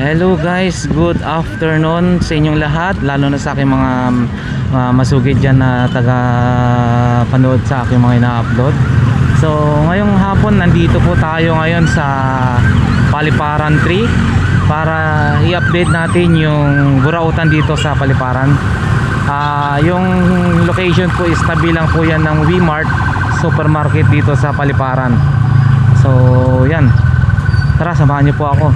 Hello guys, good afternoon sa inyong lahat, lalo na sa aking mga masugid dyan na taga panood sa aking mga ina-upload. So ngayong hapon nandito po tayo ngayon sa Paliparan 3 para i-update natin yung burautan dito sa Paliparan. Yung location po is tabi lang po yan ng V-Mart supermarket dito sa Paliparan. So yan, tara samahan niyo po ako.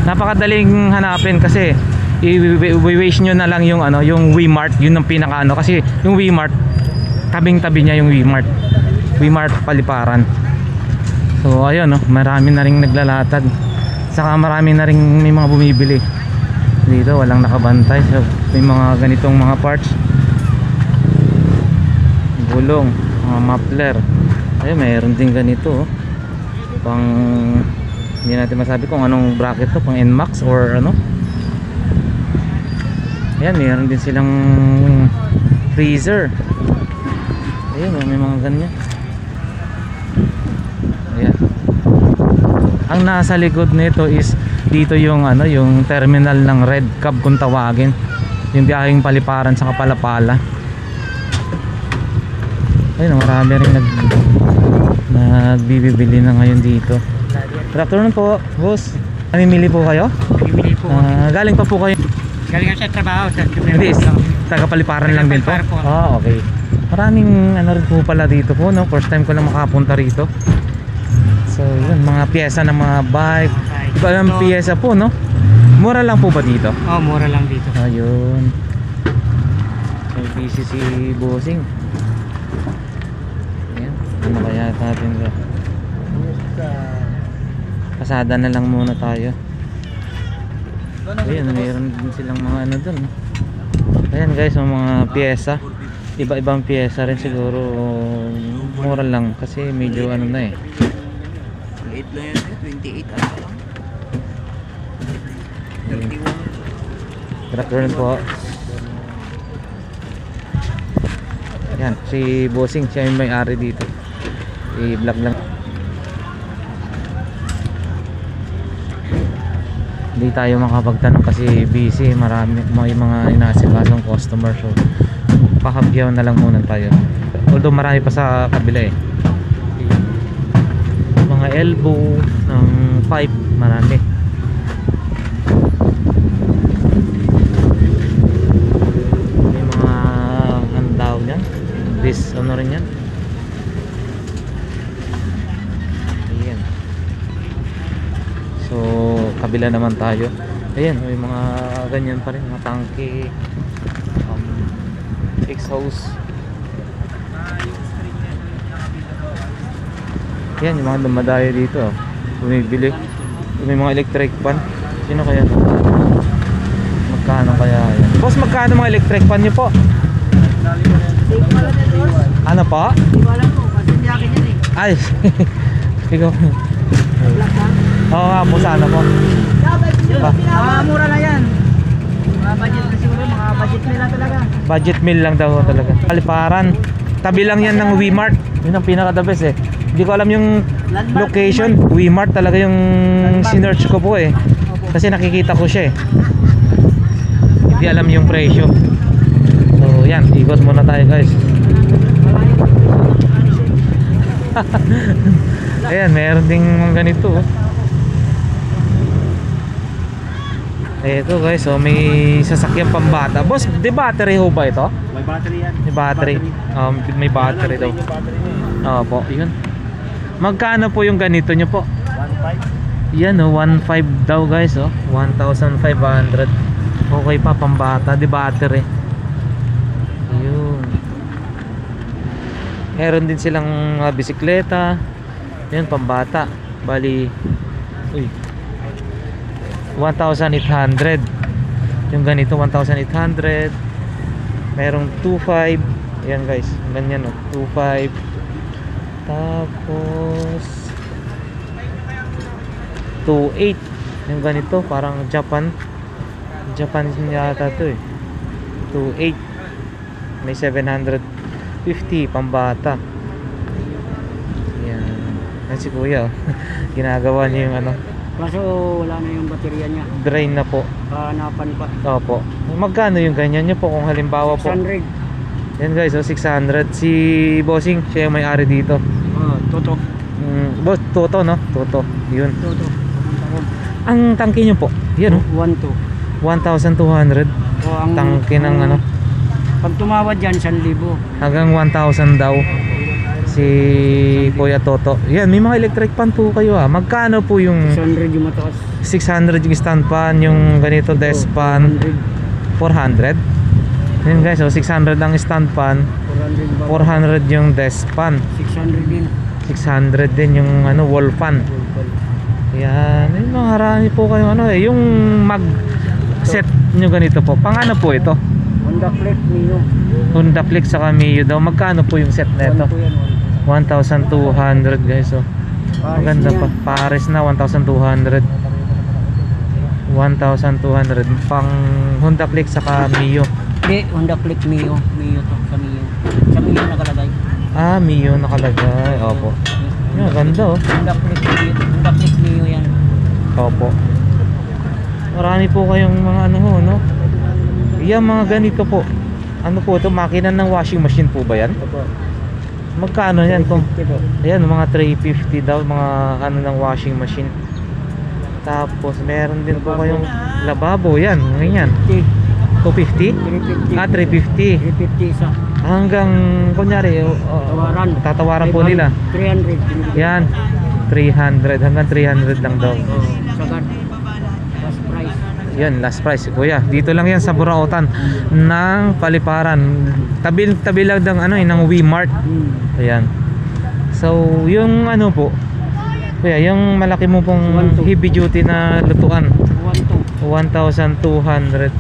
Napakadaling hanapin kasi i-wish nyo na lang yung yung V-Mart, yun ang pinaka kasi yung V-Mart tabing-tabi niya yung V-Mart Paliparan. So ayun marami na ring naglalatag. Saka marami na ring may mga bumibili. Dito walang nakabantay. So may mga ganitong mga parts. Gulong, mga muffler. Ayun, mayroon din ganito pang hindi natin masabi kung anong bracket to, pang NMAX or ano. Ayan, mayroon din silang freezer. Ayan, may mga ganyan. Ayan. Ang nasa likod nito is dito yung yung terminal ng Red Cab kung tawagin. Yung biyaheng Paliparan sa Kapalapala. Ayun, marami rin nagbibili na ngayon dito. Good afternoon po, boss. Namimili po kayo? Namimili po. Galing pa po kayo? Galing ako sa trabaho. Hindi, taga Paliparan lang din po? Okay. Maraming rin po pala dito po, no? First time ko lang makapunta rito. So, yun, mga pyesa ng mga bike. Iba lang pyesa po, no? Mura lang po ba dito? Oo, mura lang dito. Ayun. May busy si bossing. Ayan, ano kaya natin ba? Pasada na lang muna tayo. Ayan, mayroon din silang mga dun. Ayan guys, mga pyesa. Iba-ibang pyesa rin siguro. Mura lang kasi medyo na eh. 28 lang yan, 28 ano lang. 31. Good afternoon po. Ayan, si bossing, siya yung may-ari dito. I-vlog lang. Hindi tayo makapagtanong kasi busy, marami may mga inaasikasong customer, so pakabyaw na lang muna tayo. Although marami pa sa kabila eh. Mga elbow ng pipe, marami. May mga handaw niyan. This rin yan. Ayan. So kabila naman tayo. Ayan, may mga ganyan pa rin, mga tangke, exhaust. Yan, yung mga dumadayo dito bumibili. May mga electric fan. Sino kaya ito? Magkano kaya yan? Boss, magkano mga electric fan nyo po? Ano po? Hindi ko alam po, kasi hindi akin yan eh. Ay, ikaw. Oo nga po, sana po. Mura na yan. Mga budget na siguro, mga budget meal lang talaga. Budget meal lang daw talaga. Paliparan. Tabi lang yan ng V-Mart. Yun ang pinaka the best eh. Hindi ko alam yung location. V-Mart talaga yung sinearch ko po eh. Kasi nakikita ko siya eh. Hindi alam yung presyo. So yan, ikot muna tayo guys. Ayan, meron ding ganito oh. Ito guys, so may sasakyan pambata. Boss, di battery ho ba ito? May battery yan. May battery. May battery daw. Opo, yun. Magkano po yung ganito nyo po? 1.5. Yan 1.5 daw guys 1,500. Okay pa, pambata, di battery. Yun. Meron din silang bisikleta. Yun, pambata. Bali, 1,800. Yung ganito 1,800. Merong 2.5. Ayan guys, ganyan 2.5. Tapos 2.8. Yung ganito parang Japan yata to eh. 2.8. May 750 pambata. Ayan. Yan si kuya ginagawa niya yung Kaso wala na yung baterya niya. Drain na po. Hanapan pa. Opo. Magkano yung ganyan nyo po kung halimbawa po? 600. Yan guys, 600. Si Bossing, siya yung may-ari dito. Toto. Boss, Toto no? Toto. Yun. Toto. Ang tangke nyo po? Yan 1,200. 1,200. Ang Tangke ng ano? Pag tumawad dyan, 1,000. Hanggang 1,000 daw. Si Kuya Toto. Yan, may mga electric pan po kayo Magkano po yung 600 yung mataas. 600 yung stand pan, yung ganito desk pan? 400. Yan guys, 600 ang stand pan, 400 yung desk pan. 600 din. 600 din yung ano wall fan. Yan, yung mga harami po kayo yung mag set nyo ganito po. Pang ano po ito? Honda Click Mio. Honda Click sa Mio daw. Magkano po yung set na ito? 1,200 guys. Maganda pa. Pares na 1,200. 1,200 pang Honda Click sa Mio. Hindi, Honda Click Mio. Mio to, sa Mio. Sa Mio nakalagay. Mio nakalagay. Opo. Yan, ganda Honda Click Mio. Honda Click Mio yan. Opo. Marami po kayong mga no? Yan mga ganito po. Ano po ito? Makina ng washing machine po ba yan? Opo. Magkano yan kung? 350 po. Ayan, mga 350 daw, mga ano ng washing machine. Tapos meron din po kayong lababo, yan, ganyan. 250? 350. 350. 350 isa. Hanggang kunyari, Tawaran. tatawaran po nila. 300. Yan, 300 hanggang 300 lang daw. Sagad. Last price. Yan, last price, kuya. Dito lang yan sa Burautan ng Paliparan. Tabi lang ng W-Mart. Ayan. So, yung ano po, kuya, yung malaki mo pong 1,200. heavy duty na lutuan, 1,200. 1,200.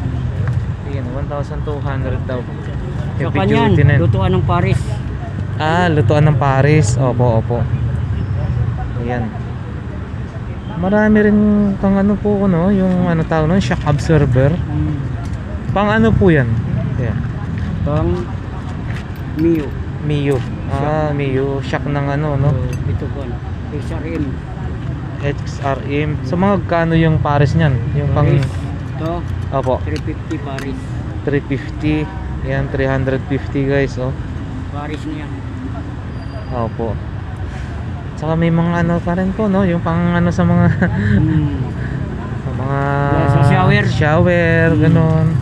Ayan, 1,200 daw. Sa Heavy kanyan, duty na yan. lutuan ng Paris. Lutuan ng Paris. Opo. Ayan. Marami rin kang ano po yung ano tawag nun, shock absorber. Pang ano po yan? Yeah. Pang Mio. Mio. Mio. Shock ng ano, no? Ito po, XRM. XRM. So mga kano yung Paris niyan? Yung pang Paris. Ito, Opo, 350 Paris. 350. Yan, 350 guys, Paris na yan. Opo. Saka may mga ano pa rin po, no? Yung pang ano sa mga sa mga Sa shower. Shower, ganun.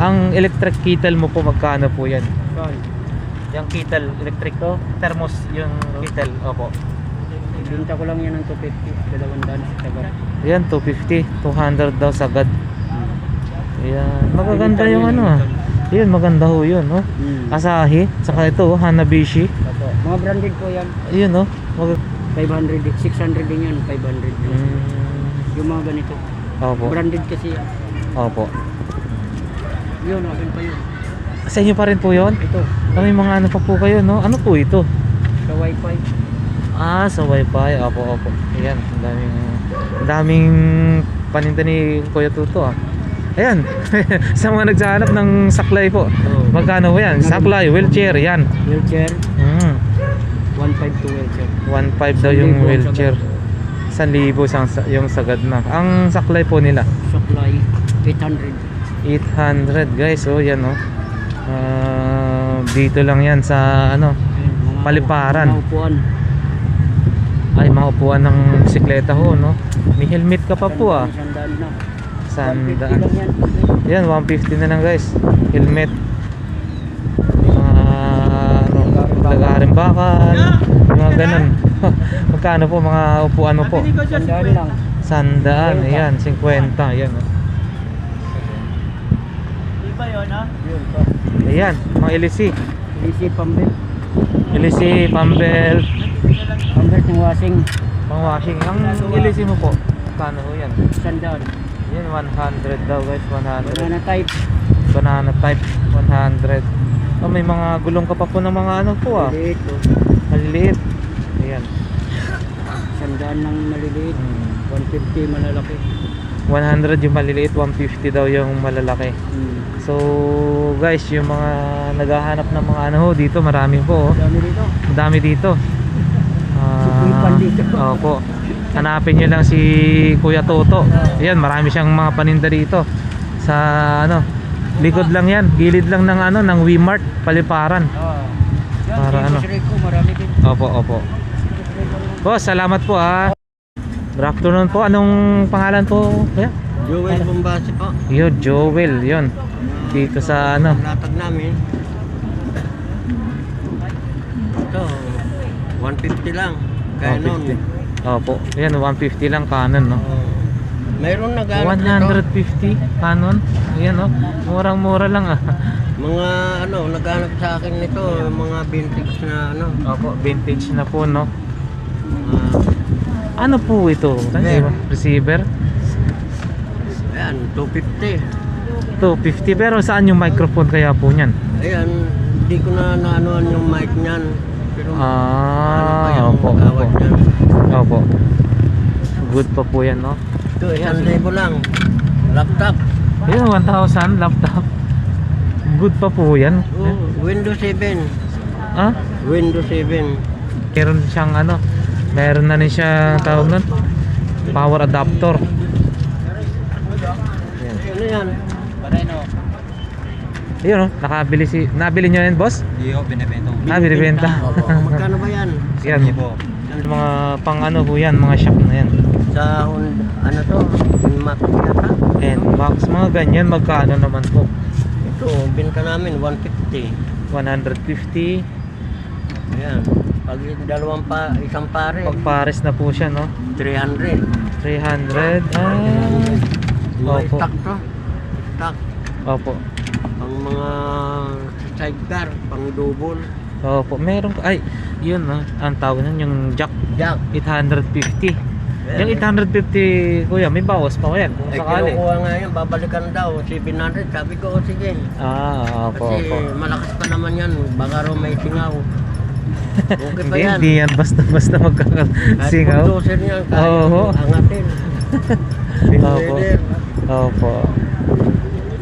Ang electric kettle mo po magkano po yan? Sorry. Yung kettle, electric to? Thermos yung kettle, opo. Ibinta ko lang yan ng 250. 200 sagad. Yan, 250. 200 daw sagad. Ayan. Magaganda yung ano Yun, maganda ho yun, no? Asahi. Saka ito, Hanabishi. Mga branded po yan. Ayun, no? 500, 600 din yan. 500. Yung mga ganito. Opo. Branded kasi yan. Opo. Yun, akin pa yun. Sa inyo pa rin po yun? Ito, May mga ano pa po kayo, no? Ano po ito? sa Wi-Fi. Sa Wi-Fi. Opo. Ayan, ang daming paninda ni Kuya Tuto, Ayan. Sa mga nagsahanap ng saklay po. Magkano po yan? Saklay, wheelchair, yan. Wheelchair, 1.5 to wheelchair. 1.5 daw yung wheelchair. 1,000 yung sagad na. Ang saklay po nila Supply, 800. 800 guys. Yan dito lang yan sa ano, Mga Paliparan. Mga upuan. Ay, mga upuan ng bisikleta ho, no? May helmet ka pa po, Sandaan na. 150 Sandaan. lang yan. Yan, 150 na lang guys. Helmet. Mga lagaring bakal, mga ganun. Magkano po mga upuan mo po? Sandaan lang. 100. Ayan, 50. Ayan. Iba yun, Yun pa. Ayan, mga LC. Easy pambelt. LC, pambelt, Pambelt ng washing. pang washing. Ang LC mo po, magkano ho yan? Sandaan. Yan, 100 daw guys, 100. Banana type. Banana type, 100. May mga gulong ka pa po ng mga ano po, Maliliit. maliliit. Ayan. Sandaan ng maliliit. 150 malalaki. 100 yung maliliit, 150 daw yung malalaki. So guys, yung mga naghahanap ng mga ano ho dito, marami po. Dami dito. Dami dito. Sipuipan dito. Opo. hanapin nyo lang si Kuya Toto. Ayan, marami siyang mga paninda dito sa ano, likod lang yan, gilid lang ng ano, ng Wmart Paliparan. Yan, Para si ano? Boss Rico, marami din. Opo, opo. Boss, salamat po ha. Good afternoon po. Anong pangalan po? Kuya? Joel Bombasi po. Yun, Joel, yun. Dito sa ano. Latag namin. Ito, 150 lang. Canon. 150. Opo. Yan, 150 lang Canon, no? Mayroon naghanap 150 Canon. Ayan, no? Murang-mura lang ah. Mga ano, naghanap sa akin nito, mga vintage na ano. Opo, vintage na po, no? Mga, Ano po ito? Receiver. Receiver? ayan, 250. 250, pero saan yung microphone kaya po niyan? Ayan, hindi ko na naanoan yung mic niyan. Pero ano pa yung Opo, magawad opo. niyan. Opo. Good pa po yan, no? Ito, 1,000 lang. Laptop. Ayun, 1,000 laptop. Good pa po yan. Oh, Windows 7. Ah? Windows 7. Meron siyang ano, meron na rin siya tawag nun, power adapter. Ano yan? Ayun, no? Nabili niyo yan, boss? Hindi ko binibenta. Binibenta. Magkano ba yan? Yan. Mga pang ano po yan, mga shop na yan. Sa ano to? Mac yata? And box, mga ganyan, magkano naman po? Ito, binta namin 150. 150. Ayan. Pag isang pare, Pag pares na po siya, no? 300. 300. Mga Opo. stock to. Stock. Opo. Pang mga sidecar, pang double. Opo, meron ay, yun, no? Ang tawag nun, yung jack Jack. 850. Yung 850, kuya, may bawas pa yan kung Ay, sakali. kinukuha nga yan, babalikan daw, 700. Sabi ko, "O, sige. Opo, Kasi opo. malakas pa naman yan, baka raw may singaw. Okay pa Hindi, yan. hindi yan basta Kahit magkakasingaw. bulldozer niyan, kaya Oo. angatin. Opo. Opo.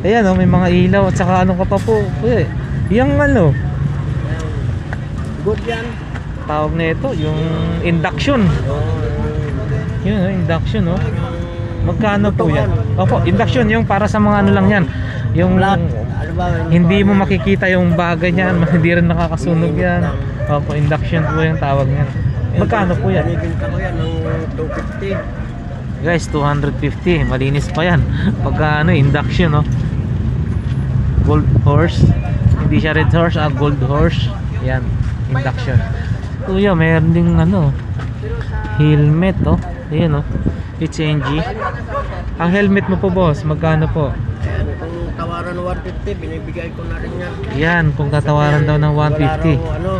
Ayan, oh, may mga ilaw at saka ano ka pa po. Kuya, yung ano, Good yan. tawag na ito, yung induction. Yun, oh, induction, oh. Magkano po yan? Opo, induction yung para sa mga ano lang yan. Yung Flat. Ano ba? hindi mo makikita yung bagay niyan, hindi rin nakakasunog yan. Opo, induction po yung tawag niyan. Magkano po yan? Binibinta ko yan ng 250. Guys, 250. Malinis pa yan. Pagka ano, induction, no? Gold horse. Hindi siya red horse, gold horse. Yan, induction. Kuya, mayroon ding ano, helmet, oh. Ayan, oh. HNG. Ang helmet mo po, boss, magkano po? Ayan, kung tawaran ng 150, binibigay ko na rin yan. Yan, kung tatawaran daw ng 150. Wala raw, ano,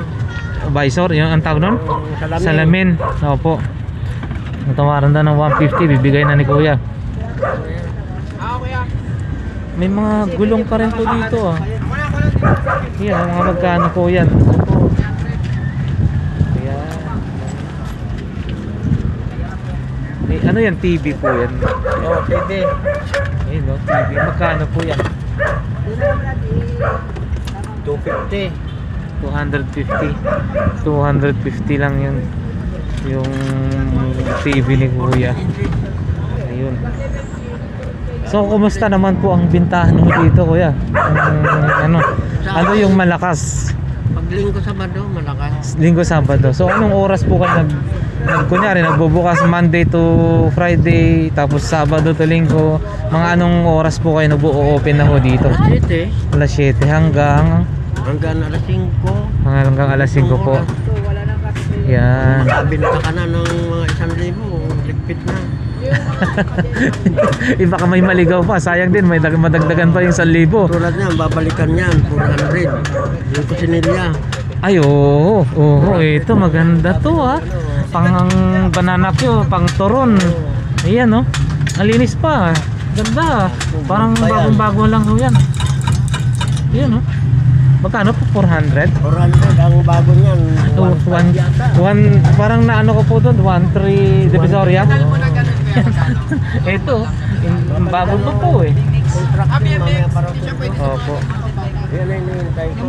Visor, yung ang tawag nun? salamin. Salamin. Opo. Tatawaran daw ng 150, bibigay na ni kuya. May mga gulong pa rin po dito, ah. Yan, mga magkano po yan. Ayan. Ano yan? TV po yan. Oh, TV. Ayun, no? TV. Magkano po yan? 250. 250. 250 lang yun. Yung TV ni kuya. Ayun. So, kumusta naman po ang bintahan mo dito, kuya? Ano yung malakas? Pag linggo Sabado, malakas. Linggo, Sabado. So, anong oras po kayo kunyari, nagbubukas Monday to Friday, tapos Sabado to Linggo? Mga anong oras po kayo nag-o-open na ho dito? Alas 7. Alas 7 hanggang Hanggang alas 5. hanggang alas 5 po. Yan. Makabinta ka na ng mga 1,000. Ligpit na. Baka may maligaw pa, sayang din, may madagdagan pa yung 1,000. Tulad niyan, babalikan yan, 400. Yung kusinilya. Ay, oo, ito maganda to, ah. Pang banana Q, pang turon. Ayan, oh. Ang linis pa. Ganda. Parang bagong-bago lang ho yan. Ayan, oh. Magkano po? 400? 400 ang bago niyan. 1,500 yata. Parang naano ko po doon, 1,300 Divisoria. Ito, bago pa po eh. Contract din, mamaya parang Opo. yan ay nihintay ko.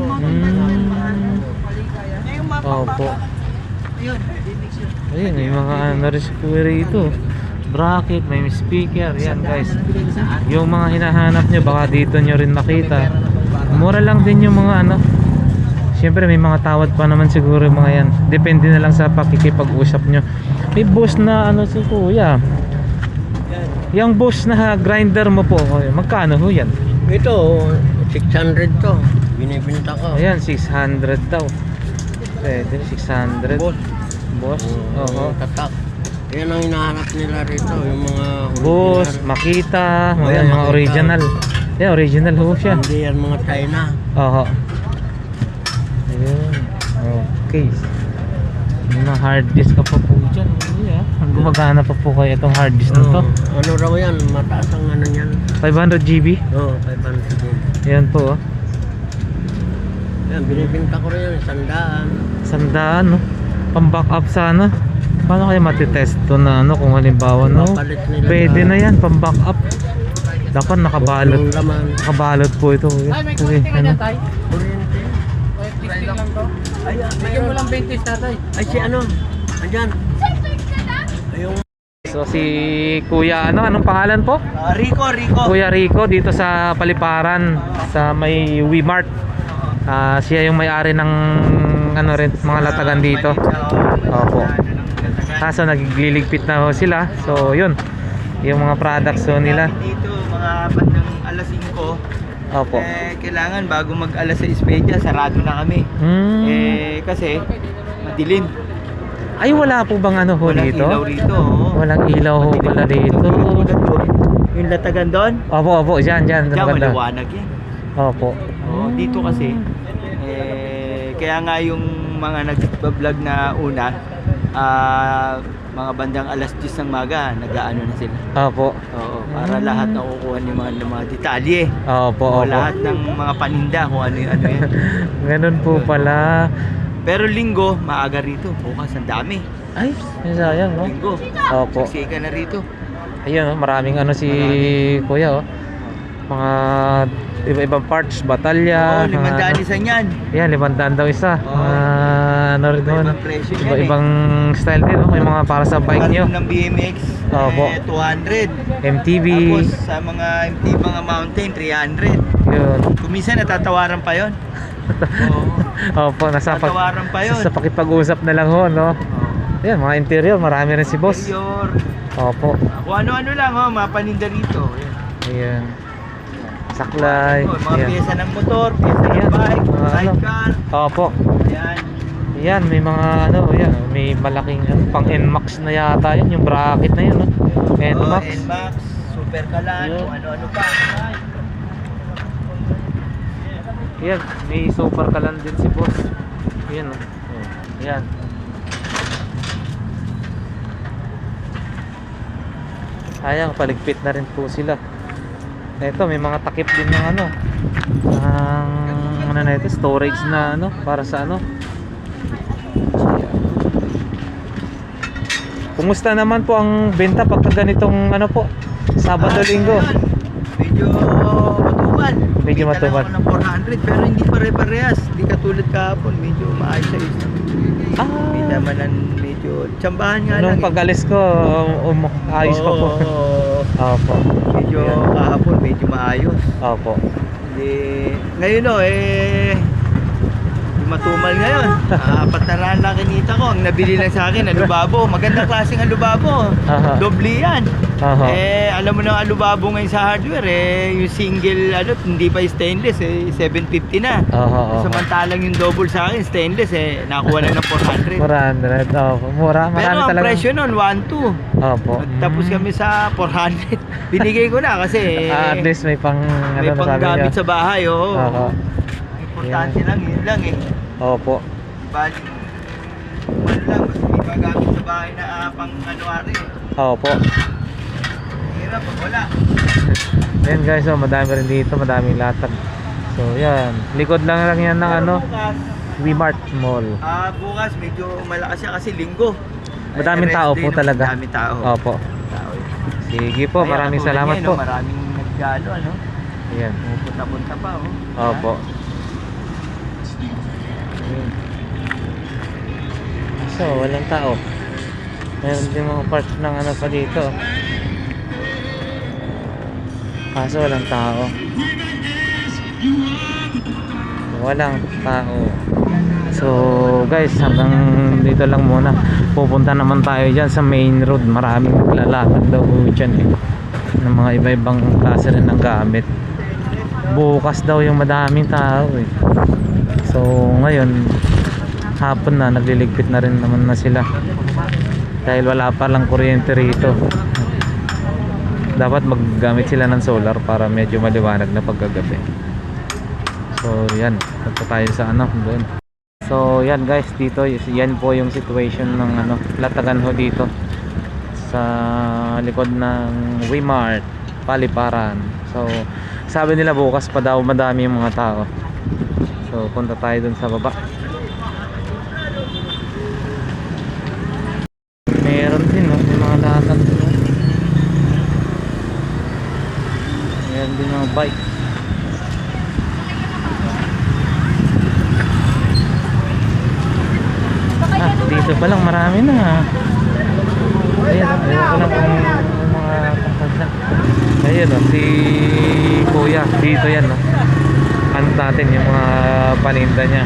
Opo. Ayun, Ayun, may mga ano rin si Kuya rito. Bracket, may speaker. Yan guys. Yung mga hinahanap nyo, baka dito nyo rin makita. Mura lang din yung mga ano. Siyempre may mga tawad pa naman siguro yung mga yan. Depende na lang sa pakikipag-usap nyo. May boss na ano si Kuya. Yung boss na grinder mo po, magkano ho yan? Ito, 600 to. Binibinta ko. Ayan, 600 daw. Pwede, 600. Boss. Boss? Oo. Tatak. Yan ang hinahanap nila rito. Yung mga Boss, original. Makita. Oh, Ayan, yan, mga Makita. original. Yeah, original ho siya. Hindi yan mga China. Oo. Ayun. Okay. May mga hard disk ka pa po dyan. Yeah. Gumagana pa po kayo itong hard disk na to. Ano raw yan? Mataas ang ano yan. 500 GB. Oo, 500 din. Ayan po. Yan, binibinta ko rin yan. 100. 100 no? Pang backup sana. Paano kayo matitest to na ano kung halimbawa no? Papalit nila Pwede na yan pang backup. Dapat nakabalot. Yung laman. Nakabalot po ito. Ay, may Kasi, kuliting ka ano? dyan, tay? Kuryente. Testing lang to. Ay, Bigyan mo lang 20 tatay. Ay, si ano? Andyan. Ayong... So si Kuya ano? Anong pangalan po? Rico. Kuya Rico dito sa Paliparan sa may Wimart. Siya yung may-ari ng ano rin mga latagan dito. Opo. Kaso nagliligpit na ho sila. So yun. Yung mga products ho nila. Dito mga bandang alas 5. Opo. Kailangan bago mag alas 6 pedya, sarado na kami. Kasi madilim. Ay wala po bang ano ho Walang dito? ilaw rito. Oh. Walang ilaw ho pala dito. Yung latagan doon, Opo, dyan. diyan Maganda. maliwanag yan. Opo. Oh, dito kasi, kaya nga yung mga nag-vlog na una, mga bandang alas 10 ng maga, nag-aano na sila. Opo. Oo, para lahat nakukuha ng mga detalye. Opo. O lahat ng mga paninda kung ano yan. Ganun po pala. Pero linggo, maaga rito. Bukas ang dami. Ay, sayang no? Linggo. Opo. Kasi ka na rito. Ayun, maraming ano si Kuya oh. Mga iba-ibang parts, batalya. Oo, 500 isa niyan. Yan, 500 daw isa. Oo. Ano rin doon. Iba-ibang presyo yan Iba-ibang style din, no? May mga para sa bike nyo. Ng BMX, Opo. 200. MTB. Tapos sa mga MTB, mga mountain, 300. Yun. Kumisa natatawaran pa yon. Oo. Opo, Tatawaran pa yun. sa pakipag-usap na lang ho, no? Yan, mga interior, marami rin si boss. Interior. Opo. Kung ano-ano lang, mapaninda rito. Ayan. Saklay. Mga Ayan. pyesa ng motor, pyesa Ayan. ng bike, Mga ano. sidecar. Opo. Yan. Yan, may mga ano, yan, may malaking pang NMAX na yata yun, yung bracket na yun, no? NMAX. NMAX, Super Kalan, Yeah. kung ano-ano pa. Yan, may super kalan din si boss. Yan, no? Yan. Ayan, paligpit na rin po sila. Ito, may mga takip din ng ano, ng ano na ito, storage na ano, para sa ano. Kumusta naman po ang benta pagka ganitong ano po, Sabado, Linggo? Medyo matumal. Medyo Kita matumal. lang ako ng 400 pero hindi pare-parehas. Hindi katulad kahapon. Medyo maayos sa isa. Hindi naman ang medyo tsambahan nga Nung lang. pag-alis ko, ayos pa po. Oo. Opo. Medyo Yan. kahapon medyo maayos. Opo. Hindi, ngayon matumal ngayon. 400 lang kinita ko. Ang nabili lang sa akin, alubabo. Magandang klaseng alubabo. Aha. Doble yan. Aha. Alam mo na alubabo ngayon sa hardware, yung single, hindi pa stainless, 750 na. Oho. Samantalang yung double sa akin, stainless, nakuha lang ng 400. 400. Opo. Mura. Pero Marami ang talaga. presyo nun, 1.2. Opo. Tapos kami sa 400. Binigay ko na kasi At least may pang may ano na sabi panggamit niya. sa bahay. Oo. Oho. Importante lang, yun lang eh. Opo. Bali, wala lang, mas may panggamit sa bahay na pang anuari. Opo. Hirap pag wala. Yan guys, oh, madami rin dito, madaming latag. So yan, likod lang yan ng ano, Bukas, Wimart Mall. bukas medyo malakas siya kasi linggo. Madaming Rest tao day po na, talaga. Madaming tao. Opo. Tao. Sige po, Kaya maraming katulad salamat niya, po. no, maraming naggalo, ano? Ayan. Punta-punta pa, oh. Opo. Ayan. So, walang tao. Meron din mga parts ng ano pa dito. Kaso walang tao. Walang tao. So guys, hanggang dito lang muna. Pupunta naman tayo dyan sa main road. Maraming naglalakad daw dyan eh, ng mga iba-ibang klase rin ng gamit. Bukas daw yung madaming tao eh. So ngayon hapon na, nagliligpit na rin naman na sila dahil wala pa lang kuryente rito. Dapat maggamit sila ng solar para medyo maliwanag na pagkagabi. So yan, punta tayo sa ano doon. So yan guys, dito yan po yung situation ng ano, Latagan ho dito sa likod ng Wimart, Paliparan. So sabi nila bukas pa daw madami yung mga tao. So punta tayo dun sa baba. Meron din no, may mga latag dun. Meron din mga bike. Dito pa lang marami na. Ayan, ayun ko lang kung mga kakasa. Ayan o, si Kuya, dito yan o. Ano natin yung mga paninda niya.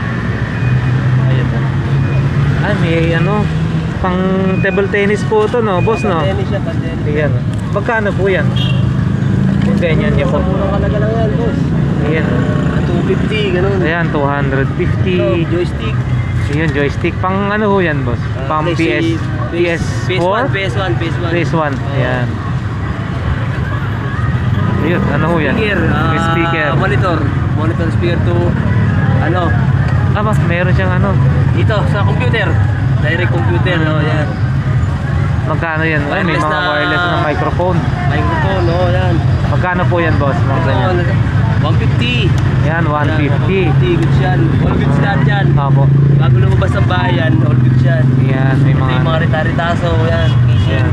Ayan o. Ay, may ano, pang table tennis po to no, boss no? Tennis siya, tennis. Ayan o. Magkano po yan? Yung ganyan niya po. Murang halaga lang yan, boss. Ayan o. 250, ganun. Ayan, 250. Joystick. Ayan, joystick. Pang ano ho yan, boss? Pang PS4? PS1. PS1. Ayan. Ayun, ano ho yan? Speaker. May speaker. Monitor speaker to ano? Mas meron siyang ano. Ito sa computer. Direct computer, no, yan. Magkano yan? Ay, may Wireless mga na- wireless na microphone. Microphone, no, yan. Magkano po yan, boss? Mga ganyan. 150. Yan, 150. 150, goods yan. All goods lahat yan. Opo. Bago lumabas ng bayan, all goods yan. Yan, may Ito yung mga mga... rita-ritaso, yan. Yan. Kitchen.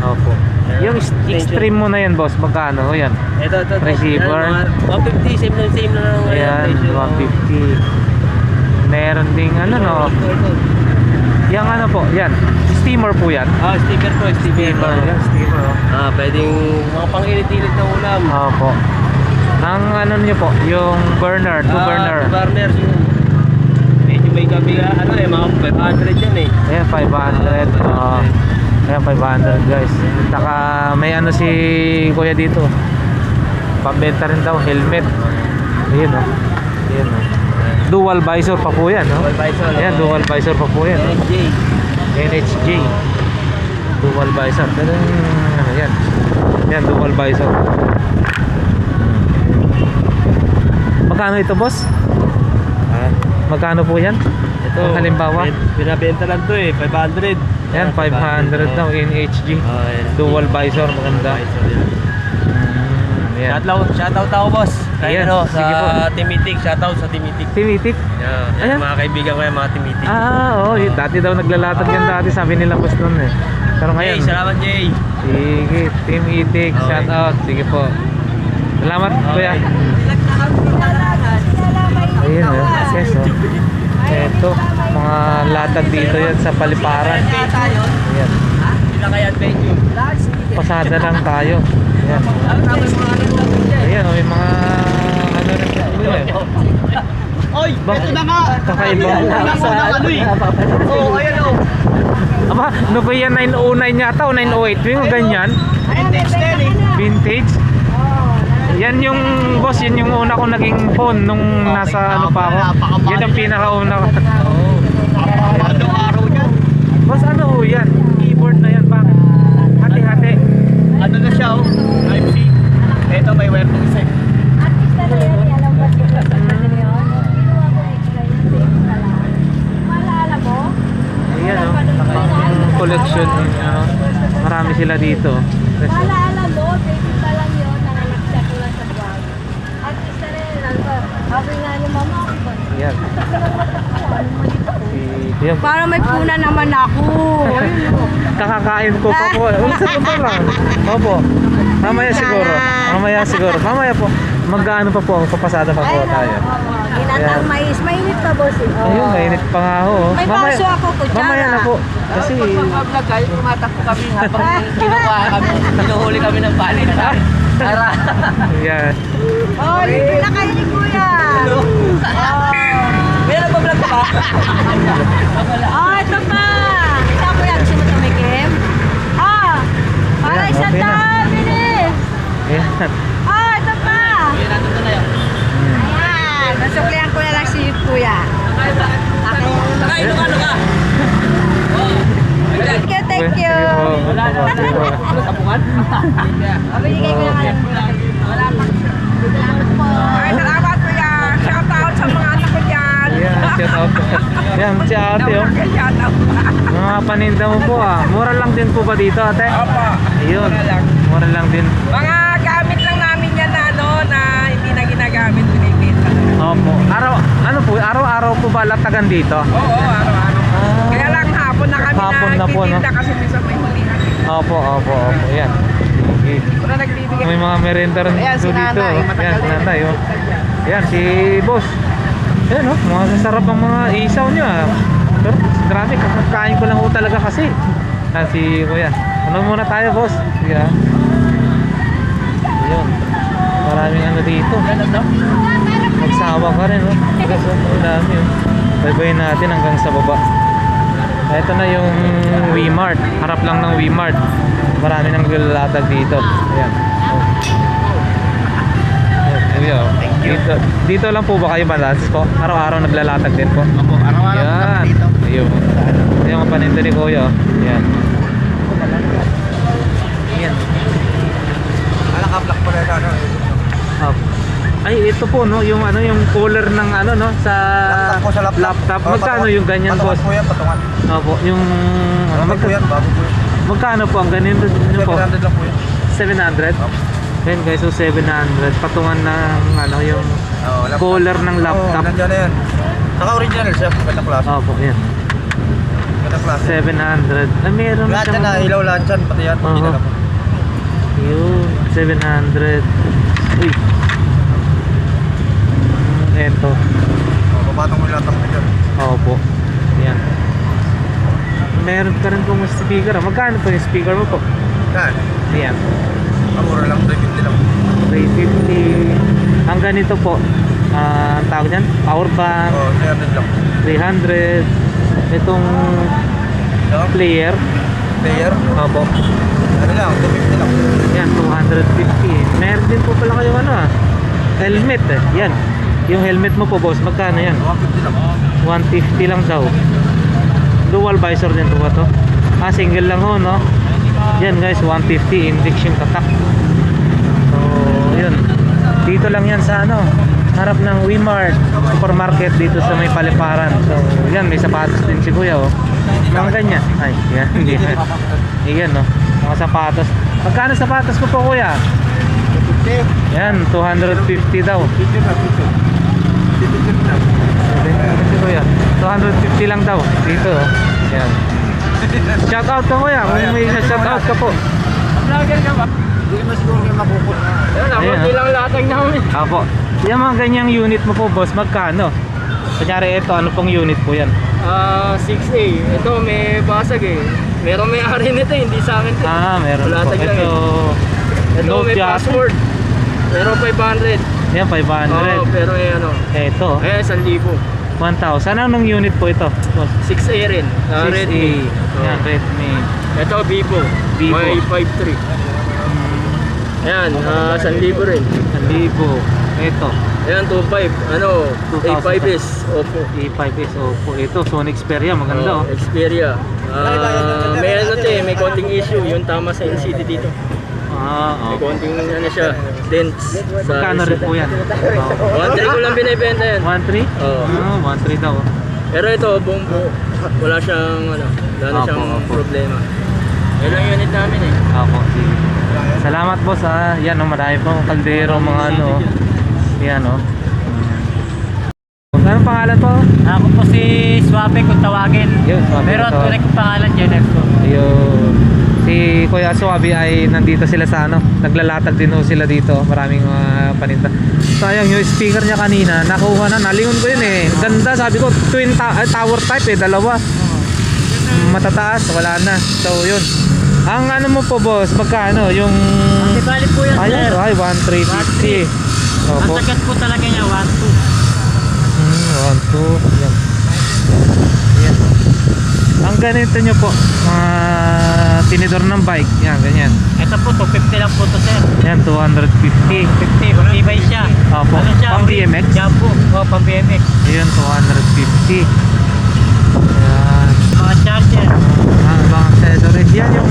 Opo. Yung Extension. extreme mo na yan, boss. Magkano ho yan? Ito. Receiver. Yan, mga 150, same na lang. Ayan, 150. Meron ding ano, no? Yung ano po, yan. Steamer po yan. Ah, steamer po, steamer. Yan, steamer. Oh. Pwedeng mga pang-init-init na ulam. Opo. Ang ano niyo po, yung burner, 2 burner. 2 burner yun. Medyo may kabiga, ano eh, mga 500 yan eh. Ayan, 500. Ayan, 500 guys. Saka may ano si Kuya dito. Pambenta rin daw, helmet. Ayan o. Ayan o. Dual visor pa po yan, no? Dual visor. Ayan, dual visor pa po yan. No? NHJ. NHJ. Dual visor. Pero ano yan? Ayan, dual visor. Magkano ito, boss? Magkano po yan? Ito, Halimbawa? binabenta lang to eh, 500. Ayan, 500 daw NHG. Dual visor, maganda. Ayan. Shoutout ako, boss. Kaya Yes, ano, sige po. sa Timitik, shoutout sa Timitik. Timitik? Yan, Ayan. mga kaibigan ko yan, mga Timitik. Oo. Dati daw naglalatag yan dati, sabi nila boss nun eh. Pero ngayon, Jay, salamat Jay. sige, Team Itik, Okay. shout out. Sige po. Salamat, kuya. Ayun oh, yes oh. Eto, mga latag dito yan sa Paliparan. Ayan. Sila kaya venue. Pasada lang tayo. Ayan. Ayan, may mga ano rin dito eh. Oy, ito na nga. Kakaiba. Ano eh. Oo, ayan o. Aba, Nokia 909 yata o 908. Yung ganyan. Vintage din eh. Vintage. Yan yung boss, yun yung una ko naging phone nung nasa ano pa ako. Yan ang pinakauna ko. Anong araw niya? Boss, ano ho yan? Keyboard na yan, bakit? Hati-hati. Ano na siya oh? Type C. Ito may wire ng isa eh. Artista na yan, alam ba siya sa kanila yun? Ginawa ko explain sa isa lang. Maalala mo? Ayan o, pang collection. Marami sila dito. Maalala mo, baby pa lang yun, nanganak ko lang sa buwan. Artista na yan, alam ba? Sabi nga ni mama ako ba? Ayan. Ayan. Para may puna naman ako. Kakakain ko pa po. Ulit sa punta lang. Opo. Mamaya siguro. Mamaya po. Mag-ano pa po. Papasada pa po tayo. Gatang mais. Mainit pa, boss. Eh. Oo. Ayun, mainit pa nga ho. May baso ako, kutsara. Mamaya na po. Kasi, Pag-vlog kayo, tumatakbo kami habang kinukuha kami. Hinuhuli kami ng balik na. Tara. yan. Oh, libre na kayo ni Kuya. May nagpa-vlog ka ba? Oh, ito pa. Ito, Kuya. Gusto mo tumikim? Ah, para Ayan, isang okay na. daan, bilis. Ayan. Oh, ito pa. May nandun na yun. Ayan. Nasuklihan ko na lang si Kuya. Nakain ka, ano ka? Thank you, thank you. Wala na. Wala tapungan? Binigay ko lang alam. Wala pa. Salamat po. Ay, salamat Kuya. Shout out sa mga anak ko dyan. Ayan, shout out. Ayan, si ate oh. Shout out. Mga paninda mo po ah. Mura lang din po ba dito ate? Opo. Ayun. Mura lang din. Mga gamit lang namin yan na ano, na hindi na ginagamit, binibenta na lang. Opo. Araw-araw po ba latagan dito? Oo, araw-araw. Kaya lang hapon na kami Hapon na po, no? nagtitinda kasi minsan may hulihan. Opo. Ayan. Okay. Wala nagbibigay. May mga merenda rin Ayan, si dito. nanay, Ayan, matagal si na. nanay oh. Ayan, si boss. Ayan oh, mga sasarap ang mga isaw niya. Pero grabe, kakakain ko lang ho talaga kasi. Ayan, si kuya. Ano muna tayo boss? Sige ah. Ayun. Maraming ano dito. Magsawa ka rin oh. Kasi ang dami oh. Baybayin natin hanggang sa baba. Ito na yung Wmart. Harap lang ng Wmart. Marami nang lalatag dito. Ayan. Oh. Ayan. Dito lang po ba kayo balas po? Araw-araw naglalatag din po? Opo, araw-araw Yan. dito. Ayun. Ayun ang paninda ni Kuya. Ayan. Ayan. Naka-block pa rin ano. Up. Ay, ito po no, yung ano, yung cooler ng ano no sa Laptop ko sa laptop. Oh, Magkano patungan. yung ganyan, boss? Patungan po yan, patungan. Opo, yung Bago po yan, bago po yan. magkano po ang ganyan po? 700 lang po yan. 700? Ayan guys, so 700 patungan ng ano yung Oo, laptop. cooler ng laptop. Oo, nandiyan na yan. Saka original siya, ganda klase. Opo, yan. Ganda klase. 700. Ay, meron Lahat yan siyang na, ilaw lahat yan, pati yan. Oo. Original po. Yun, 700. Uy. Eto. Oo, papatong mo yung laptop na dyan. Opo. Yan. Meron ka rin pong speaker. Magkano po yung speaker mo po? Yan. Yan. Mura lang, 350 lang. 350. Ang ganito po, ang tawag dyan, power bank, Oo, 300 lang. 300. Itong So, player, player, opo. ano lang, 250 lang. Yan, 250. Meron din po pala kayo ano helmet eh. Yan. Yung helmet mo po boss, magkano yan? 150 lang. 150 lang daw. Dual visor din po ba to? Single lang ho no? Yan guys, 150 index yung tatak. So, yun. Dito lang yan sa ano, harap ng Wmart supermarket dito sa may Paliparan. So, yan, may sapatos din si Kuya oh. Mga ganyan. Ay, yan, hindi. Yan no, mga sapatos. Magkano sapatos ko po Kuya? 50. Yan, 250 daw. 50 lang, 50. Si Kuya, 250 lang daw dito oh. Yan. Shout out ka Kuya, kung may shout out ka po. Vlogger ka ba? Hindi naman siguro kayo mapupot. Ayun, ako Ayan, ilang latag namin. Apo. Yung mga ganyang unit mo po boss, magkano? Kunyari ito, ano pong unit po yan? 6A. Ito may basag eh. Meron may ari nito eh, hindi sa akin. Meron po. Latag lang Ito, Ito Note may yata. password. Meron 500. Yan, 500. Oo, pero may ano. Ito, Ayan, 1,000. 1,000. Anong unit po ito? Boss? 6A rin. 6A. Redmi. Yan, Redmi. Ito Vivo. Vivo. May 5.3. Ayan, 1,000 rin. 1,000. Ito, Ayan, 2.5. Ano, 2,000. A5S. Oppo. A5S. Opo. Ito, Sony Xperia. Maganda oh. Xperia. May ano to eh, may konting issue. Yung tama sa LCD dito. May Opo. konting ano siya, dents. Magkano rin po yan? 1.3 ko lang binibenta yan. 1,300? Oo. 1,300 daw. Pero ito, buong buo. Wala siyang, ano, wala na Opo, siyang opo. problema. Ilang unit namin eh. Opo, sige. Salamat boss ha. Yan oh, marami pong kaldero mga ano. Yan oh. Anong pangalan po? Ako po si Swabe kung tawagin. Yun, Swabe Pero kung ang tawagin. tunay kong pangalan, Jenef ko. Ayun. Si Kuya Suabe ay nandito sila sa ano, naglalatag din ho sila dito. Maraming paninda. Sayang yung speaker niya kanina, nakuha na, nalingon ko yun eh. Ganda, sabi ko, tower type eh, dalawa. Matataas, wala na. So yun. Ang ano mo po boss, magkano? Yung... Di bali po yan, Ayun, sir. ay 1,350. Ang Opo. sagat po talaga niya, 1-2. 1, 2. Yan. Yan. Ang ganito nyo po, tinidor ng bike. Yan, ganyan. Ito po, 250 lang po to, sir. Yan, 250. 50, matibay siya. Opo. Ano siya? Pang BMX? Yan po, pang BMX. Ayun, 250. Yan. Mga charger. Mga accessories. Yan yung,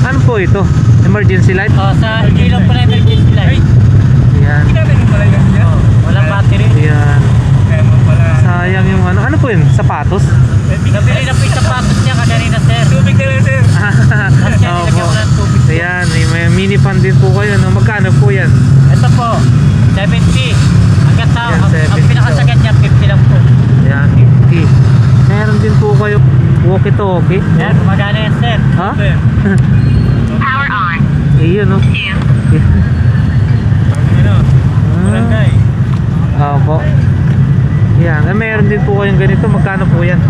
ano po ito? Emergency light? Sa ilaw po na emergency light. Yan. Walang battery. Yan. Sayang yung ano. Ano po yun? Sapatos? Nabili na po yung sapatos niya kanina, sir. Tubig na lang, sir. Tapos siya nilagyan ko ng tubig. Ayan, may mini fan din po kayo. No? Magkano po yan? Ito po, 70. Hanggang sa, Yan, ang 70 pinakasagat niya, 50 lang po. Ayan, 50. Meron din po kayo walkie-talkie. Yan, gumagana yan, sir. Ha? Power on. Ayun, no? Barangay. Opo. Yan, meron din po kayong ganito. Magkano po yan?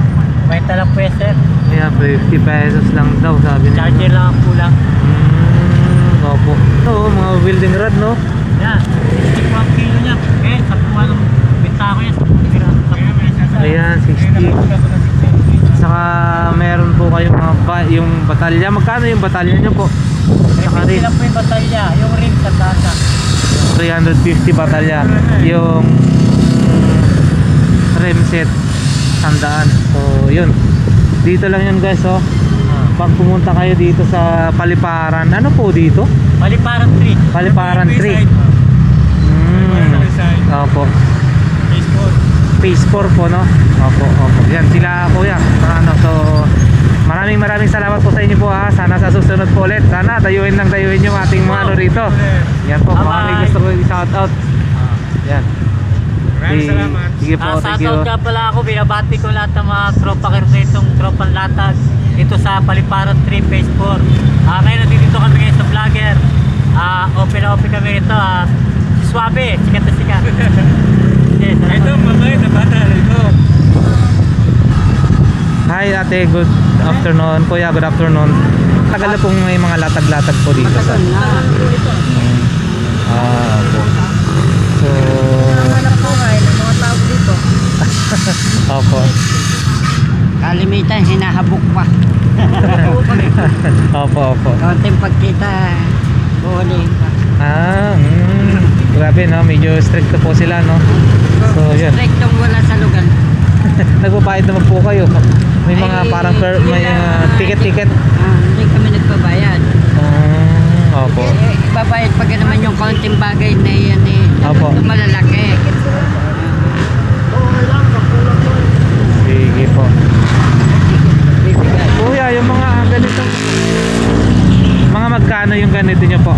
Kwenta lang po yan, sir. Ayan, 50 pesos lang daw, sabi niya. Charger lang ang kulang. Opo. Ito, mga welding rod, no? Yan, 60 po ang kilo niya. Eh, sa puwa ng binta ko yan. Ayan, 60. Saka meron po kayong mga yung batalya. Magkano yung batalya nyo po? Saka 50 rin, lang po yung batalya. Yung rim sa tasa. 350 batalya. Yung rim set, 100. So, yun. Dito lang yun guys, oh. Pag pumunta kayo dito sa Paliparan, ano po dito? Paliparan 3. Paliparan 3. Opo. Phase 4 po, no? Opo, opo. Yan, sila kuya. Ano, so, maraming salamat po sa inyo po ha. Sana sa susunod po ulit. Sana dayuin yung ating mga ano rito. Yan po, mga may gusto ko i-shout out. Yan. Maraming salamat. Sige po, thank you. Shoutout nga pala ako. Binabati ko lahat ng mga tropa kayo itong tropang latag dito sa Paliparan 3 Phase 4. Ngayon nandito kami ngayon sa vlogger. Open na open kami ito. Si Suabe, sikat na sikat. Yes, Ito, mabait na bata ito. Hi ate, good afternoon. Kuya, good afternoon. Tagal na pong may mga latag-latag po dito sa... opo. So... Opo. Kalimitan, hinahabok pa. Opo, opo. Konting pagkita, buhuli pa. Grabe no, medyo strict po sila no. So yun. Strektong wala sa lugar. Nagbabayad naman po kayo. May mga parang may ticket-ticket. Hindi kami nagbabayad. Opo. Ibabayad pag naman yung konting bagay na yan eh. Opo. Ito malalaki. Sige po. Bibigay. Kuya, yung mga ganito. Mga magkano yung ganito nyo po?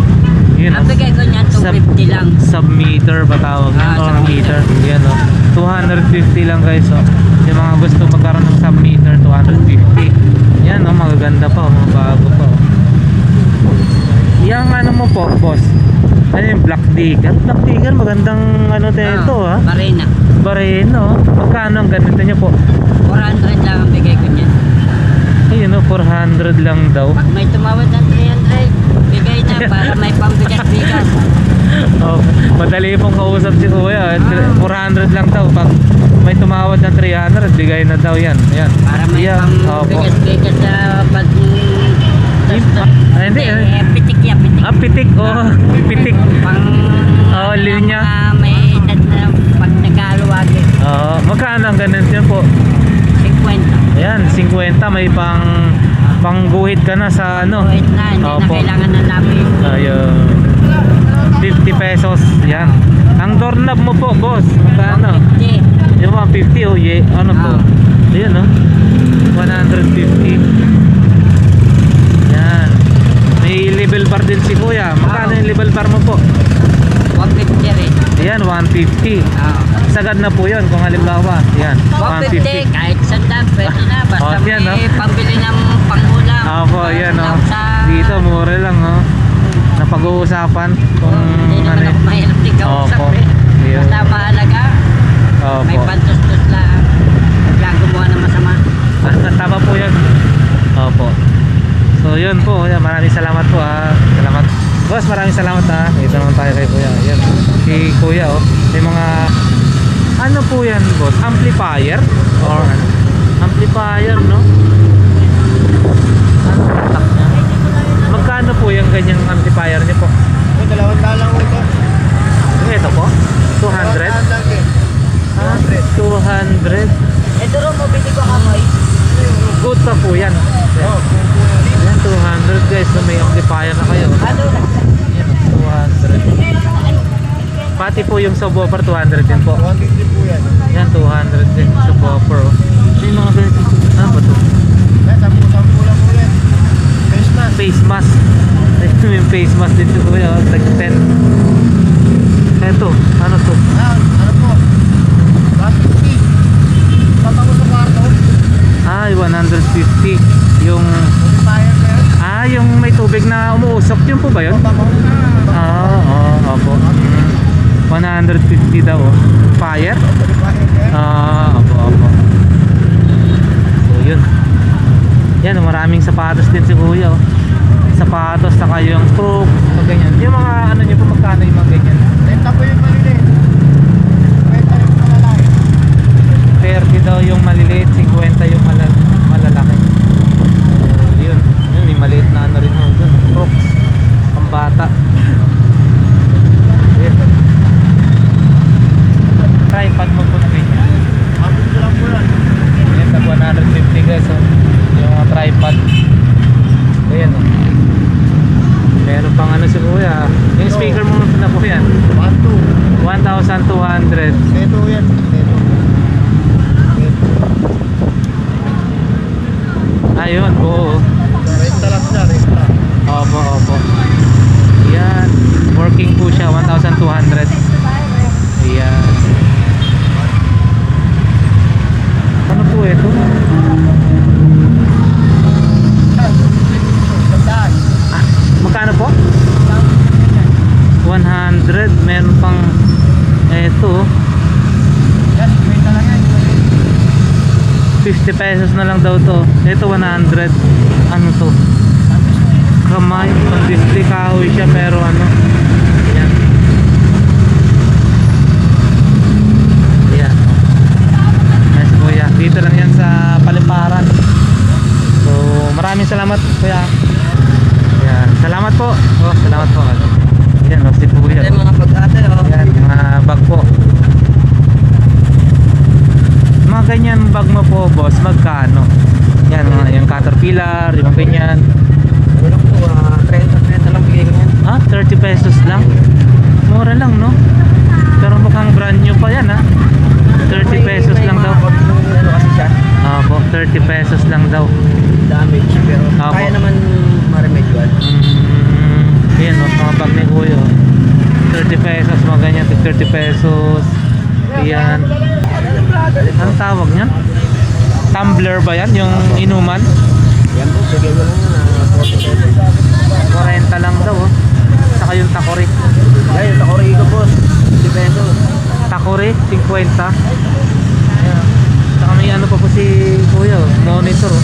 Yun, Ang bigay ko niyan, 250 lang. Submeter ba tawag yan? Submeter. Yan o. 250 lang guys o. Yung mga gusto magkaroon ng submeter, 250. Yan o, magaganda pa o. Mga bago pa o. Yung ano mo po, boss? Ano yung Black Digger? Black Digger, magandang ano ito ha? Marina. Bareno. Magkano ang ganito nyo po? 400 lang ang bigay ko niyan. Ayun o, 400 lang daw. Pag may tumawad ng 300, bigay na para may pambigat-bigat. Oh, madali pong kausap si Kuya. 400 lang daw. Pag may tumawad ng 300, bigay na daw yan. Yan. Para may Opo. pambigat-bigat sa pag... Hindi. Pitik yan, pitik. Pitik. Oh, pitik. Pang... Oh, linya. May edad na pag nagkaluwagin. Magkano ang ganun yun po? 50. Ayan, 50. May pangguhit ka na sa ano. Wait na, hindi na Opo. kailangan ng lapis. Ayun. 50 pesos. Yan. Ang doorknob mo po, boss. Magkano? 50. Yung 150 oh, ano po? Ayun oh. 150. Yan. May level bar din si Kuya. Magkano yung level bar mo po? 150 rin. Ayan, 150. Sagad na po yun kung halimbawa. Yan, 150. 150. Kahit sandang, pwede na. Basta Yan, may pambili ng pangulam. Opo, yan oh. Sa mapag-uusapan kung Hindi naman ano ako mahirap din kausap Opo. eh. Yun. Basta mahalaga, may Opo. pantos-tos lang. Huwag lang gumawa ng masama. Tama po yun. Opo. So yun po, yan, maraming salamat po Salamat. Boss, maraming salamat Dito naman tayo kay Kuya. Yan. Si Kuya may mga ano po yan, boss? Amplifier? Or ano? Amplifier, no? Ano tatak niya? Magkano po yung ganyang amplifier niyo po? May 200 lang ito. Ito po? 200? 200. Ito rin mo, bili ko kamay. Good pa po yan. Yan, 200 guys. So may amplifier na kayo. Ano na? Yan, 200. Pati po yung subwoofer 200 din po. 150 po yan. Yan, 200 din subwoofer. May mga ganito. Ano ba to? Kaya 10 lang ulit. Face mask. Face mask. Yung face mask din po kuya. Tag 10. Eto, ano to? Ano po? Plastic tea. Papango sa kwarto. Ay, 150. Yung Fire na yan. yung may tubig na umuusok. Yun po ba yun? Papango na. Opo. 150 daw. Fire? Opo. So, yun. Yan, maraming sapatos din si Kuya. Sapatos, saka yung crook, ganyan. Yung mga ano nyo po, magkano yung mga ganyan? Renta po yung maliliit. Renta yung malalaki. 30 daw yung maliliit, 50 yung malalaki. Yun. Yun, may maliit na ano rin. Crooks. Pambata. Yun. Tripod mo po na ganyan. Abot ko lang po yan. Yan, tag 150 guys. Yung mga tripod. Ayan meron pang ano si Kuya. Yung speaker mo na po yan. 1,200. 1,200. Ito yan. Ito. Ayun, oo. Renta lang siya. Renta. Opo. Yan. Working po siya, 1,200. Ayan. Ano po ito? Gandaan. Magkano po? 100. Meron pang eto. Yan. Renta lang yan. 50 pesos na lang daw to. Ito 100. Ano to? Kamay. Pang display kahoy siya pero ano. Yan. Yan. Nice Kuya. Dito lang yan sa Paliparan. So maraming salamat Kuya. Yan. Salamat po. Salamat po. Yan. Si Kuya. Ay, mga pag-ate, Yan. Mga bag po. Mga ganyan bag mo po boss, magkano? Yan, yung Caterpillar, yung ganyan. Ano po, 30 lang bigay ko yan. 30 pesos lang? Mura lang, no? Pero mukhang brand new pa yan, 30 pesos lang daw. Ano kasi siya, Opo, 30 pesos lang daw. damage, pero Apo. kaya naman ma-remedyoan. Yan, mga bag ni Kuya. 30 pesos, mga ganyan, 30 pesos. Yan. Anong tawag niyan? Tumbler ba yan? Yung inuman? Yan po, bigay ko lang na 40 pesos. 40 lang daw, Saka yung takore. Yan, yung takori ko boss, 50 pesos. Takore, 50. Ayan. Saka may ano pa po si Kuya, monitor.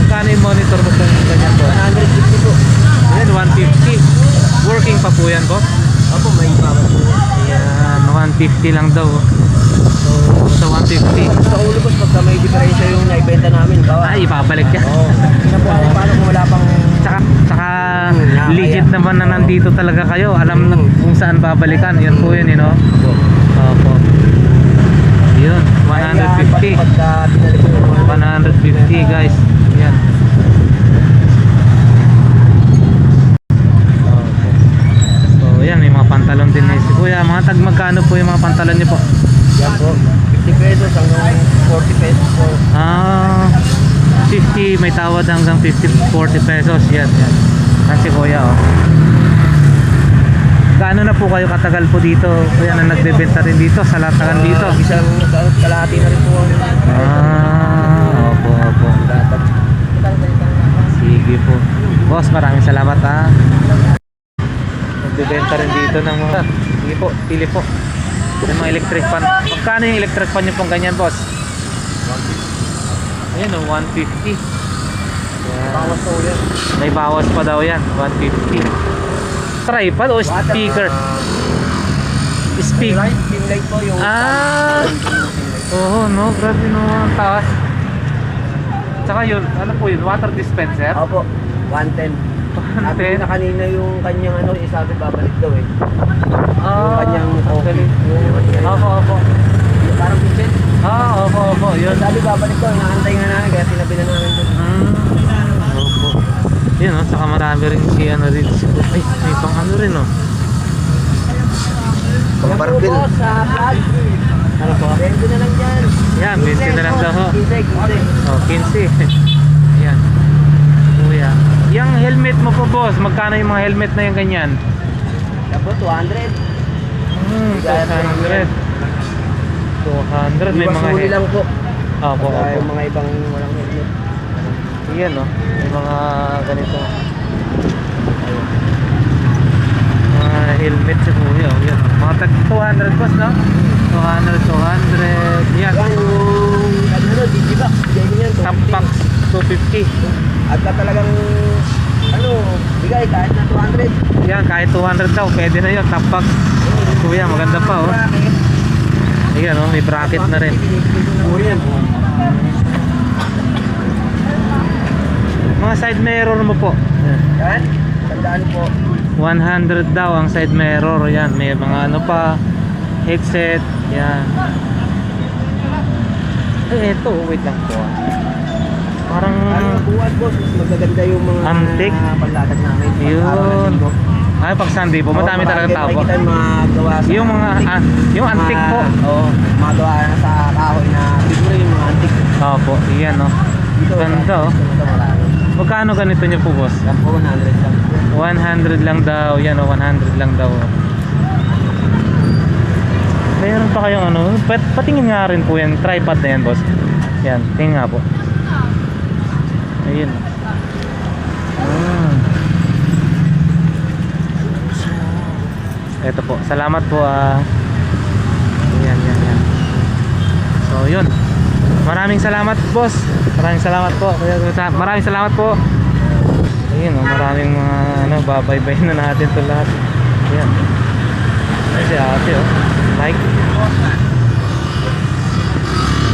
Magkano yung monitor mo kung ganyan po? 150 po. Ayan, 150. Working pa po yan, boss? Opo, may iba po. Ayan, 150 lang daw. So, sa 150. Sa ulo boss, pagka may diferensya yung naibenta namin, bawa. Ay, ibabalik yan. Oo. Isa po ako paano kung wala pang... Tsaka legit naman na nandito talaga kayo. Alam na kung saan babalikan. Yan po yun, Opo. Yun, 150. Pagka binalik ko yung mga... 150 guys. Yan. So, yan, may mga pantalon din na si Kuya. Mga tag magkano po yung mga pantalon niyo po? Yan po, 50 pesos hanggang 40 pesos po. 50, may tawad hanggang 50, 40 pesos. Yan. Yan si Kuya, Gaano na po kayo katagal po dito? Kuya, na nagbebenta rin dito sa latangan dito? Isang kalahati na rin po. Opo. Datag. Sige po. Boss, maraming salamat ha. Nagbibenta rin dito ng mga... Sige po, pili po. Yung mga electric fan. Magkano yung electric fan nyo pong ganyan, boss? 150. Ayan o, 150. Yan. Bawas po yan. May bawas pa daw yan, 150. Tripod o speaker? Speaker. Dim light po yung... Oo, no, grabe no, ang taas. Tsaka yun, ano po yun, water dispenser? Opo, 110. Sabi na kanina yung kanyang ano, sabi babalik daw eh. Yung kanyang actually. Opo. Yung parang kitchen. Opo, yun. Sabi babalik daw, inaantay nga namin kaya sinabi na namin doon. Opo. Yun, no, saka marami rin si ano rin. Ay, may pang ano rin, no. Pang barbell. Sa plug. Ano po? 20 na lang dyan. Yan, 20 na lang daw ho. 15. Oh, 15. Yan. Kuya. Yung helmet mo po, boss, magkano yung mga helmet na yung ganyan? Tapos 200. 200. 200 may mga Iwas lang po. Opo, Kaya opo. yung mga ibang walang helmet. Yan, no? May mga ganito. Ayun. Mga helmet si kuya. Oh. Yan. Mga tag 200 boss, no? 200. Yan. Yan yung ano, digibox. Yan yun. Tampax 250. At ka talagang ano, bigay kahit na 200. Yan, kahit 200 daw, pwede na yun. Tampax. Kuya, maganda pa, oh. Ayan, oh, may bracket na rin. Yan. Mga side mirror mo po. Yan. Tandaan po. 100 daw ang side mirror. Yan, may mga ano pa, headset. Yan. Eto, wait lang po. Parang Ang buwan po, mas magaganda yung mga Antique. panlatag namin. yun. Ay, pag Sunday po, madami talaga tao po. Makikita yung mga gawa sa Yung mga yung antique po. Oo, mga gawa na sa kahoy na figure yung mga antique. Opo, iyan, no. Dito, Ganda, oh. Ito marami. Magkano ganito nyo po, boss? Yan po, 100 lang. 100 lang daw. Yan, oh, 100 lang daw. Mayroon pa kayong ano, patingin nga rin po yan, tripod na yan, boss. Yan, tingin nga po. Ayun. Ito po, salamat po yan. So yun, maraming salamat boss. Maraming salamat po. Maraming salamat po. Ayun, maraming mga ano, babaybay na natin to lahat. Ayan. Ayan si ate, oh.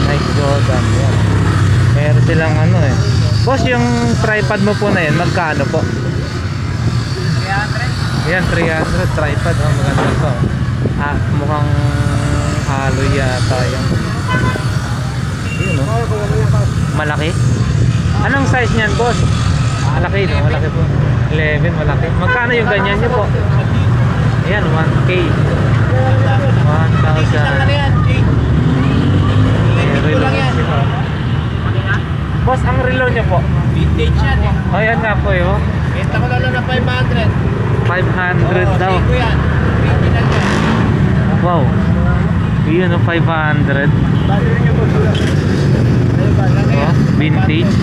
Nike Jordan. Ayan. Meron silang ano eh. Boss, yung tripod mo po na yan, magkano po? 300. Ayan, 300 tripod. Oh, maganda po. Mukhang halo yata yung... Yun, oh. Malaki. Anong size niyan, boss? Malaki, no? Malaki po. 11, malaki. Magkano yung ganyan nyo po? Ayan, 1K. 1,000. Boss, ang relo nyo po? Vintage yan eh. Oh, yan nga po, yun. Benta ko lang na 500. 500 daw. Ko yan. Original yan. Wow. Yun, oh, 500. Oh, vintage.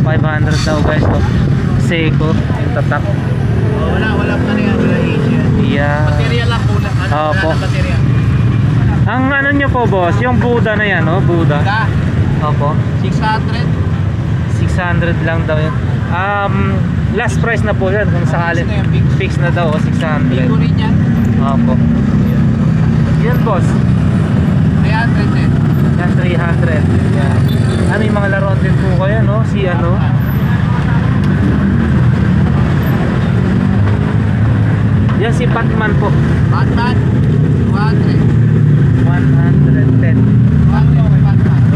500 daw, guys. Oh. Seiko, yung tatak. Wala pa rin yan. Wala Asian. Yeah. Material lang po lang. Opo. Material. Ang ano nyo po, boss, yung Buddha na yan, oh, Buddha. Opo. 600. 600 lang daw yan. Last price na po yan kung sakali. Fix na daw, 600. Bigo rin yan. Opo. Yan, boss. 300 din. Yan, 300. Yan. May mga laruan din po kayo, no? Si ano? Yan, si Batman po. Batman. 200. 110. Batman.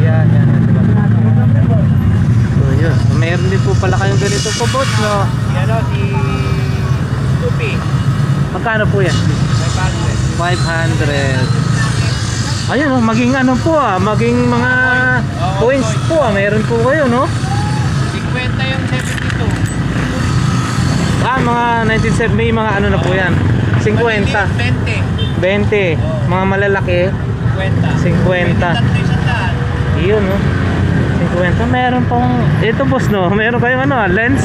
Yan, si Batman. So, yun. Mayroon din po pala kayong ganito po, boss, no? Yan o, si Tupi. Magkano po yan? 500. 500. Ayun, oh, maging ano po maging mga coins po mayroon po kayo, no? 50 yung 72. Mga 1970, may mga ano na po yan. 50. 20. 20. Mga malalaki, 50. 50. Iyon, no? 50. Meron pong, ito boss no, meron kayong ano, lens?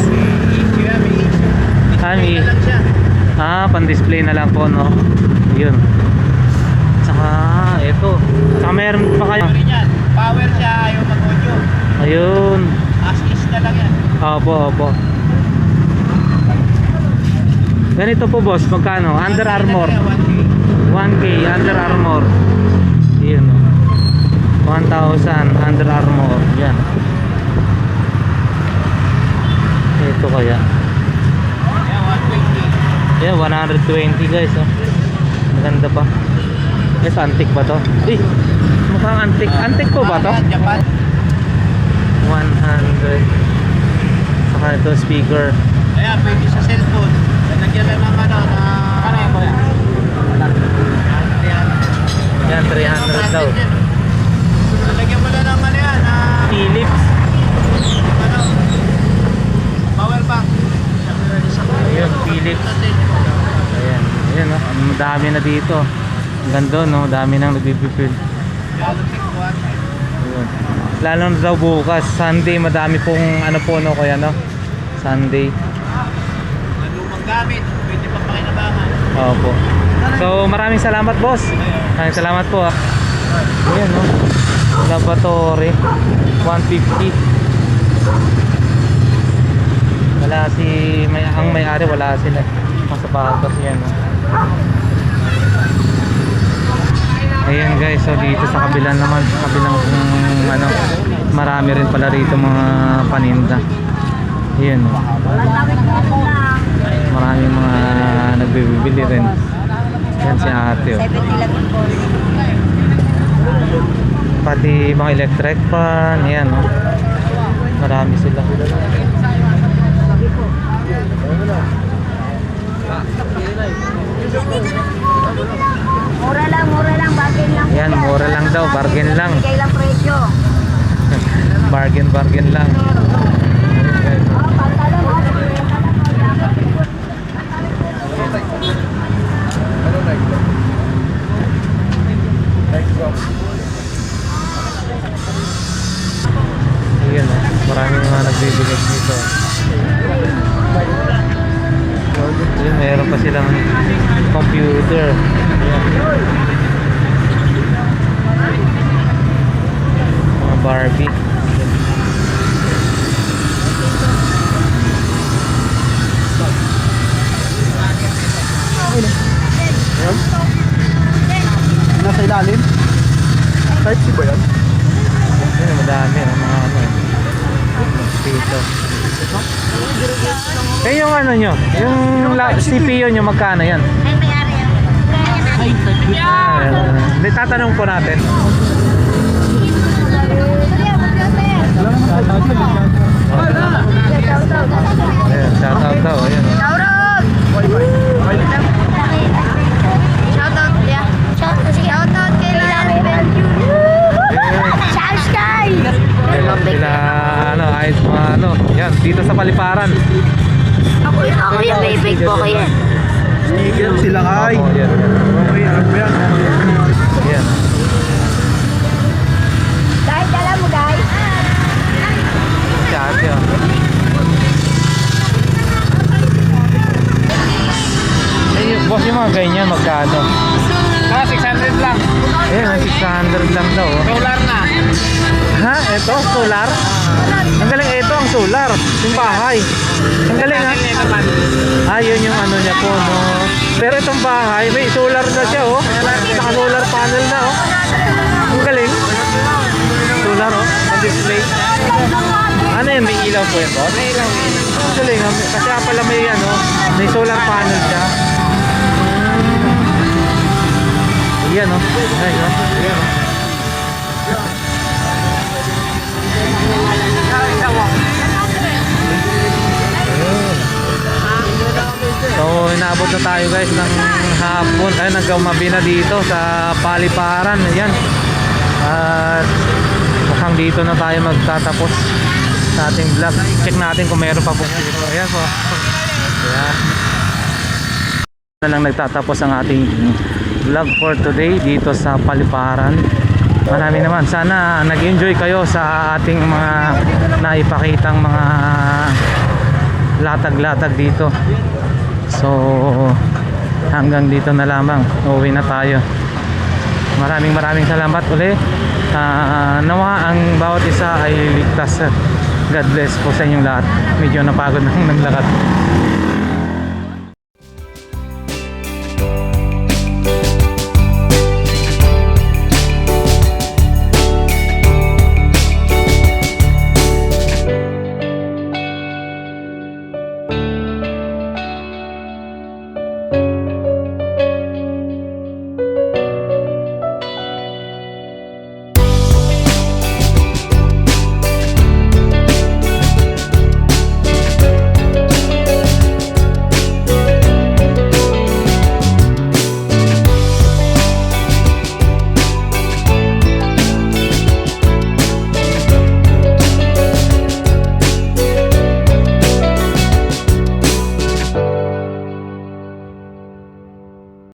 May pan-display na lang po no. Yun. Tsaka ito. Tsaka meron pa kayo. Power siya, ayaw mag-audio. Ayun. As is na lang yan. Opo. Ganito po boss, magkano? Under Armour. 1K Under Armour. Yun no. 1,000 Under Armour. Yan. Ito kaya. Yeah, 120 guys oh. Maganda pa. Yes, antique ba to? Eh, mukhang antique. Antique po ba to? 100. Saka ito speaker. Ayan, pwede sa cellphone. Lagyan lang ng ano, na ba yan? Yan, 300 daw. Lagyan mo na ng ano yan, Philips. ano, power bank. Ayun, Philips. Ayan, ayan oh. Ang dami na dito. Ang ganda no, dami nang nagpipil. Ayun. Lalo na daw bukas, Sunday, madami pong ano po no, kaya no? Sunday. Lumang gamit, pwede pa pakinabangan. Opo. So, maraming salamat boss. Maraming salamat po ah. Ayan no. Laboratory 150. Wala si ang may-ari, wala sila. Ang sapatos yan no. Ayan guys, so dito sa kabilang naman, sa kabilang ano, marami rin pala rito mga paninda. Ayan no. Maraming mga nagbibili rin. Yan si ate oh. 70 lang po. Pati mga electric fan, yan oh. Marami sila. Mura lang, bargain lang. Yan, mura lang daw, bargain lang. Bigay lang presyo. Bargain lang. Pantalon ha. Ayan oh, maraming mga nagbibigay dito. Ayan, meron pa silang computer. Ayan. Mga Barbie. Nasa ilalim? Type C ba yan? Ayan, madami oh, mga ano dito. Eh yung ano nyo, yung CPU nyo magkano yan? Ay, may-ari yan. Hindi, tatanong po natin. Ayan, shout out daw. Ayan. Shoutout! Shoutout, yeah. Shoutout kay Lion Belgium. Subscribe! Ayan sila, ano, ayos mga ano. Yan, dito sa Paliparan. Ako yung bibig ko kaya. Sneaker sila kay. Opo, yan. Okay, ano ba yan? Yan. Guys, dala mo guys. Si ate, oh. Eh, boss, yung mga ganyan, magkano? 600 lang. Ayan, 600 lang daw. Oh. Solar na. Ha? Ito? Solar? Ang galing, ito ang solar. Yung bahay. Ang galing ha? Yun yung ano niya po, no? Pero itong bahay, may solar na siya, oh. Naka solar panel na, oh. Ang galing. Solar, oh. Ang display. Ano yun? May ilaw po yun, boss? May ilaw. Ang galing, ha? Kasi pala may, ano, may solar panel siya. Yan, oh. Ay, oh. Yan, oh. So inaabot na tayo guys ng hapon, ay nagkamabi na dito sa Paliparan. Ayan. At mukhang dito na tayo magtatapos sa ating vlog. Check natin kung meron pa po dito. Ayan po. Ayan. Na lang nagtatapos ang ating vlog for today dito sa Paliparan. Marami naman. Sana nag-enjoy kayo sa ating mga naipakitang mga latag-latag dito. So hanggang dito na lamang. Uuwi na tayo. Maraming salamat uli. Nawa ang bawat isa ay ligtas. God bless po sa inyong lahat. Medyo napagod nang naglakad.